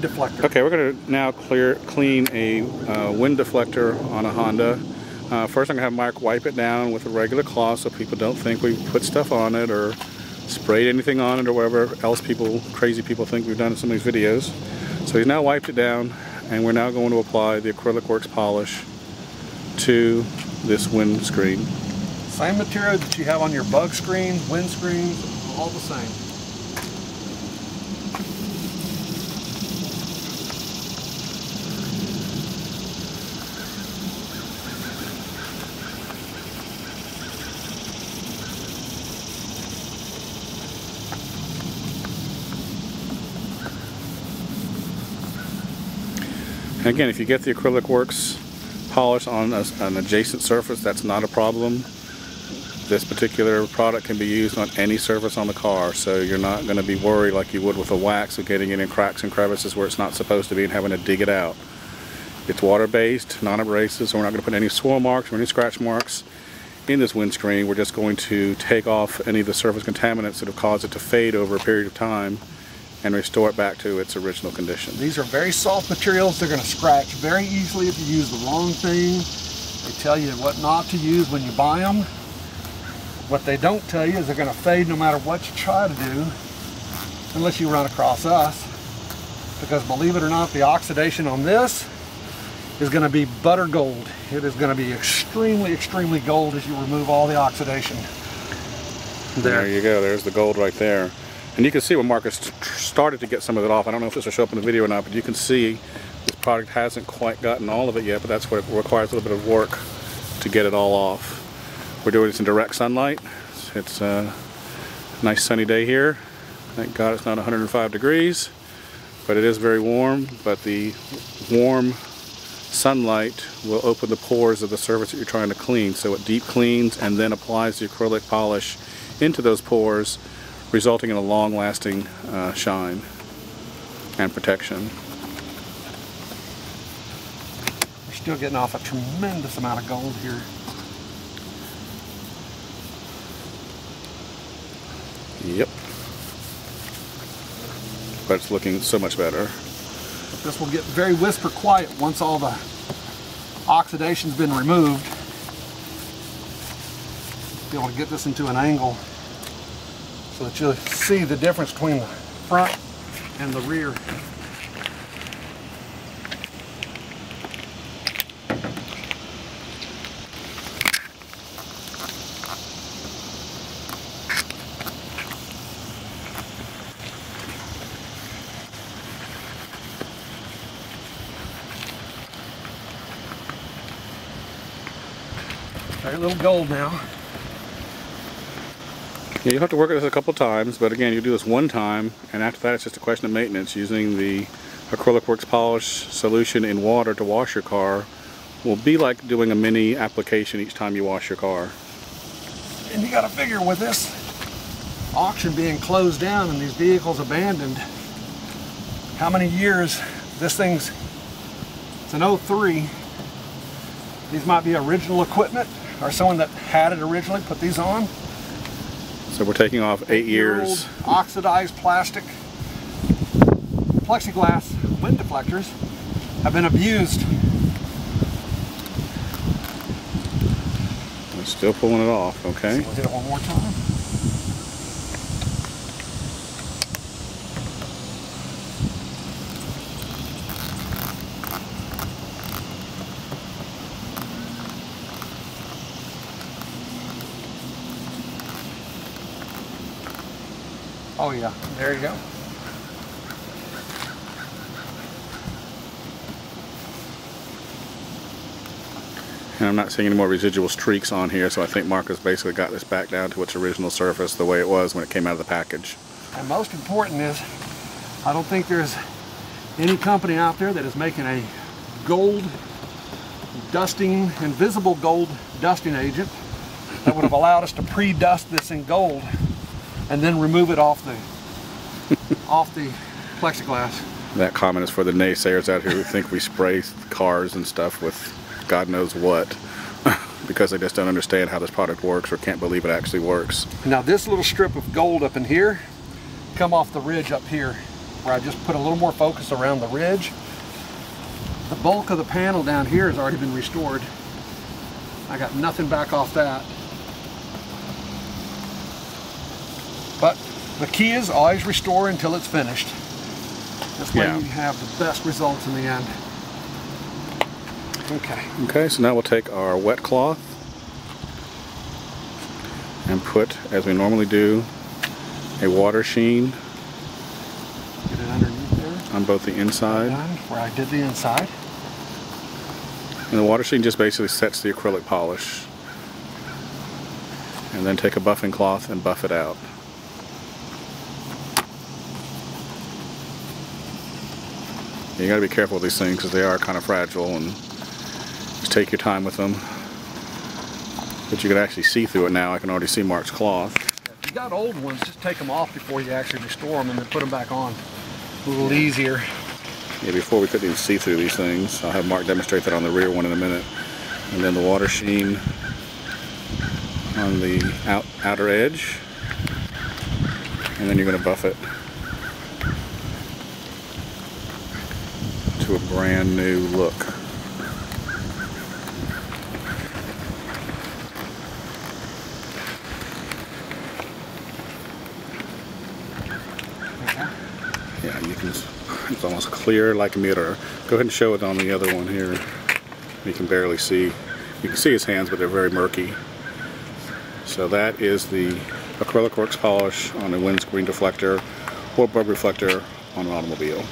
deflector. Okay, we're going to now clean a wind deflector on a Honda. First I'm going to have Mark wipe it down with a regular cloth so people don't think we put stuff on it or sprayed anything on it or whatever else crazy people think we've done in some of these videos. So he's now wiped it down, and we're now going to apply the Acrylic-Werks polish to this windscreen. Same material that you have on your bug screens, windscreens, all the same. And again, if you get the Acrylic-Werks polish on an adjacent surface, that's not a problem. This particular product can be used on any surface on the car, so you're not going to be worried like you would with a wax of getting it in cracks and crevices where it's not supposed to be and having to dig it out. It's water-based, non-abrasive, so we're not going to put any soil marks or any scratch marks in this windscreen. We're just going to take off any of the surface contaminants that have caused it to fade over a period of time and restore it back to its original condition. These are very soft materials. They're going to scratch very easily if you use the wrong thing. They tell you what not to use when you buy them. What they don't tell you is they're going to fade no matter what you try to do, unless you run across us. Because believe it or not, the oxidation on this is going to be butter gold. It is going to be extremely, extremely gold as you remove all the oxidation. There you go. There's the gold right there. And you can see when Marcus started to get some of it off. I don't know if this will show up in the video or not, but you can see this product hasn't quite gotten all of it yet, but that's what it requires, a little bit of work to get it all off. We're doing this in direct sunlight. It's a nice sunny day here. Thank God it's not 105 degrees, but it is very warm. But the warm sunlight will open the pores of the surface that you're trying to clean. So it deep cleans and then applies the acrylic polish into those pores, resulting in a long-lasting shine and protection. We're still getting off a tremendous amount of gold here. Yep. But it's looking so much better. This will get very whisper quiet once all the oxidation's been removed. Be able to get this into an angle so that you'll see the difference between the front and the rear. Very little gold now. Yeah, you'll have to work at this a couple times, but again, you do this one time, and after that it's just a question of maintenance. Using the Acrylic-Werks polish solution in water to wash your car will be like doing a mini application each time you wash your car. And you gotta figure, with this auction being closed down and these vehicles abandoned, how many years this thing's, it's an 03, these might be original equipment or someone that had it originally put these on. So we're taking off 8 years. Oxidized plastic plexiglass wind deflectors have been abused. We're still pulling it off, okay? So we'll hit it one more time. Oh yeah, there you go. And I'm not seeing any more residual streaks on here, so I think Marcus basically got this back down to its original surface the way it was when it came out of the package. And most important is, I don't think there's any company out there that is making a gold dusting, invisible gold dusting agent that would have allowed us to pre-dust this in gold and then remove it off the plexiglass. That comment is for the naysayers out here who think we spray cars and stuff with God knows what because they just don't understand how this product works or can't believe it actually works. Now this little strip of gold up in here come off the ridge up here. where I just put a little more focus around the ridge. The bulk of the panel down here has already been restored. I got nothing back off that. But the key is always restore until it's finished. That's when you have the best results in the end. Okay. Okay, so now we'll take our wet cloth and put, as we normally do, a water sheen Get it underneath there. On both the inside. Where I did the inside. And the water sheen just basically sets the acrylic polish. And then take a buffing cloth and buff it out. You got to be careful with these things because they are kind of fragile, and just take your time with them. But you can actually see through it now. I can already see Mark's cloth. If you got old ones, just take them off before you actually restore them and then put them back on. A little easier. Yeah, before we couldn't even see through these things. I'll have Mark demonstrate that on the rear one in a minute. And then the water sheen on the outer edge. And then you're going to buff it to a brand new look. Yeah, you can, it's almost clear like a mirror. Go ahead and show it on the other one here. You can barely see. You can see his hands, but they're very murky. So that is the Acrylic-Werks polish on a windscreen deflector or bug reflector on an automobile.